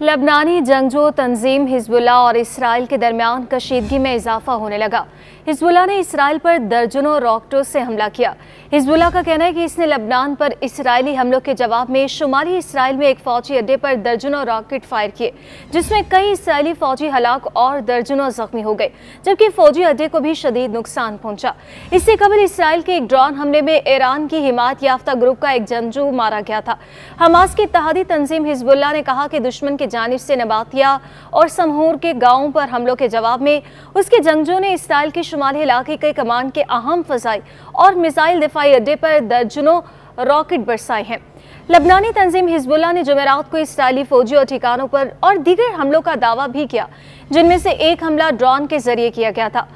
लबनानी जंगजू तंजीम Hezbollah और Israel के दरमियान कशीदगी में इजाफा होने लगा। हिजबुल्लाह ने इसराइल पर दर्जनों रॉकेटों से हमला किया। हिजबुल्लाह का कहना है कि इसने लबनान पर इसराइली हमलों के जवाब में शुमाली इसराइल में एक फौजी अड्डे पर दर्जनों रॉकेट फायर किए, जिसमें कई इसराइली फौजी हलाक और दर्जनों जख्मी हो गए, जबकि फौजी अड्डे को भी शदीद नुकसान पहुंचा। इससे कबल इसराइल के एक ड्रोन हमले में ईरान की हिमायत याफ्ता ग्रुप का एक जंगजू मारा गया था। हमास की इत्तेहादी तंजीम हिजबुल्लाह ने कहा कि दुश्मन के जानिब से नबातिया और समहूर के गांवों पर हमलों के जवाब में उसके जंगजों ने इसराइल के शुमाली इलाके के कमान के अहम फजाई और मिसाइल दिफाई अड्डे पर दर्जनों रॉकेट बरसाए हैं। लबनानी तंजीम हिजबुल्लाह ने जुमेरात को इसराइली फौजियों और ठिकानों पर और दीगर हमलों का दावा भी किया, जिनमें से एक हमला ड्रोन के जरिए किया गया था।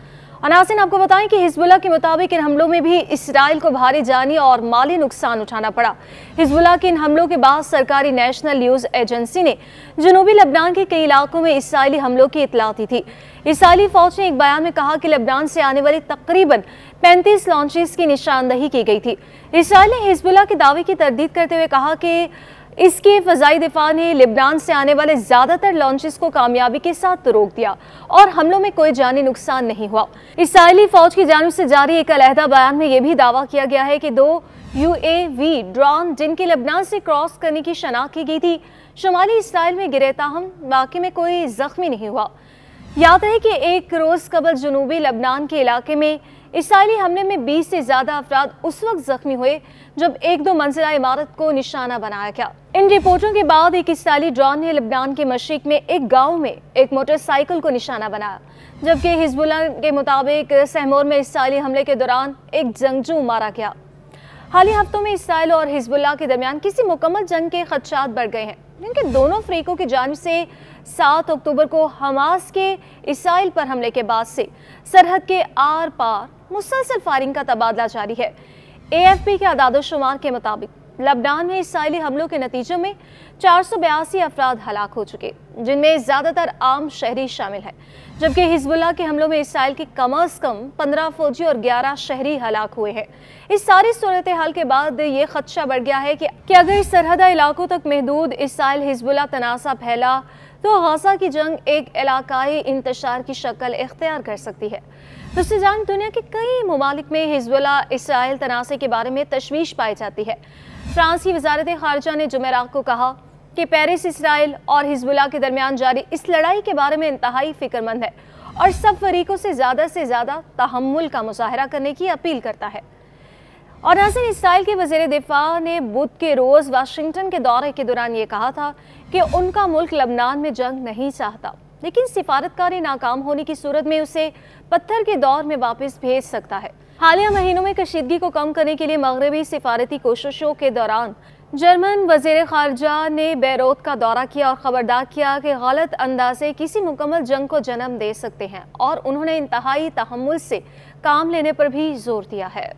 नाज़रीन, आपको बताएं कि हिजबुल्लाह के मुताबिक इन हमलों में भी इसराइल को भारी जानी और माली नुकसान उठाना पड़ा। हिजबुल्लाह के इन हमलों के बाद सरकारी नेशनल न्यूज़ एजेंसी ने जनूबी लबनान के कई इलाकों में इसराइली हमलों की इतला दी थी। इसराइली फौज ने एक बयान में कहा कि लबनान से आने वाली तकरीबन 35 लॉन्चेस की निशानदही की गई थी। इसराइल ने हिजबुल्लाह के दावे की तरदीद करते हुए कहा कि इसके फ़ज़ाई दिफा ने लेबनान से आने वाले ज़्यादातर लॉन्चेस को कामयाबी के साथ रोक दिया और हमलों में कोई जानी नुकसान नहीं हुआ। इसराइली फ़ौज की जानिब से जारी एक अलहदा बयान में यह भी दावा किया गया है कि 2 UAV ड्रोन जिनके लेबनान से क्रॉस करने की शनाख्त की गई थी, शुमाली इसराइल में गिरे, ताहम वाक़ई में कोई ज़ख्मी नहीं हुआ। याद रहे कि एक रोज़ कबल जनूबी लबनान के इलाके में इसराइली हमले में 20 से ज़्यादा अफराद उस वक्त जख्मी हुए जब एक 2 मंजिला इमारत को निशाना बनाया गया। इन रिपोर्टों के बाद एक इसराइली ड्रोन ने लबनान के मशरिक में एक गांव में एक मोटरसाइकिल को निशाना बनाया, जबकि हिजबुल्लाह के मुताबिक सहमोर में इसराइली हमले के दौरान एक जंगजू मारा गया। हालिया हफ्तों में इसराइल और हिजबुल्लाह के दरमियान किसी मुकम्मल जंग के खदशात बढ़ गए हैं, जिनके दोनों फरीकों की जानिब से 7 अक्टूबर को हमास के इसराइल पर हमले के बाद से सरहद के आर पार मुसलसल फायरिंग का तबादला जारी है। AFP के आदादोशुमार के मुताबिक लबनान में इसराइली हमलों के नतीजों में 482 अफराद हलाक हो चुके, जिनमें ज़्यादातर आम शहरी शामिल हैं, जबकि हिजबुल्लाह के हमलों में इसराइल के कम अज़ कम 15 फौजी और 11 शहरी हलाक हुए हैं। इस सारी सूरत हाल के बाद ये खदशा बढ़ गया है कि अगर सरहदा इलाकों तक महदूद इसराइल हिजबुल्लाह तनासा फैला तो गाज़ा की जंग एक इलाकाई इंतशार की शक्ल इख्तियार कर सकती है। दूसरी जानिब दुनिया के कई ममालिक में हिजबुल्लाह इसराइल तनाज़े के बारे में तशवीश पाई जाती है। फ्रांस की वज़ारत ख़ारिजा ने जुमेरात को कहा कि पेरिस इसराइल और हिजबुल्लाह के दरमियान जारी इस लड़ाई के बारे में इंतहाई फ़िक्रमंद है और सब फरीकों से ज़्यादा तहम्मुल का मुज़ाहरा करने की अपील करता है। और नाज़रीन, इसराइल के वज़ीर दिफ़ा ने बुध के रोज़ वाशिंगटन के दौरे के दौरान ये कहा था कि उनका मुल्क लबनान में जंग नहीं चाहता, लेकिन सिफारतकारी नाकाम होने की सूरत में उसे पत्थर के दौर में वापस भेज सकता है। हालिया महीनों में कशीदगी को कम करने के लिए मगरबी सिफारती कोशिशों के दौरान जर्मन वज़ीर ख़ारिजा ने बेरूत का दौरा किया और ख़बरदार किया कि गलत अंदाज़े किसी मुकम्मल जंग को जन्म दे सकते हैं, और उन्होंने इंतहाई तहम्मुल से काम लेने पर भी जोर दिया है।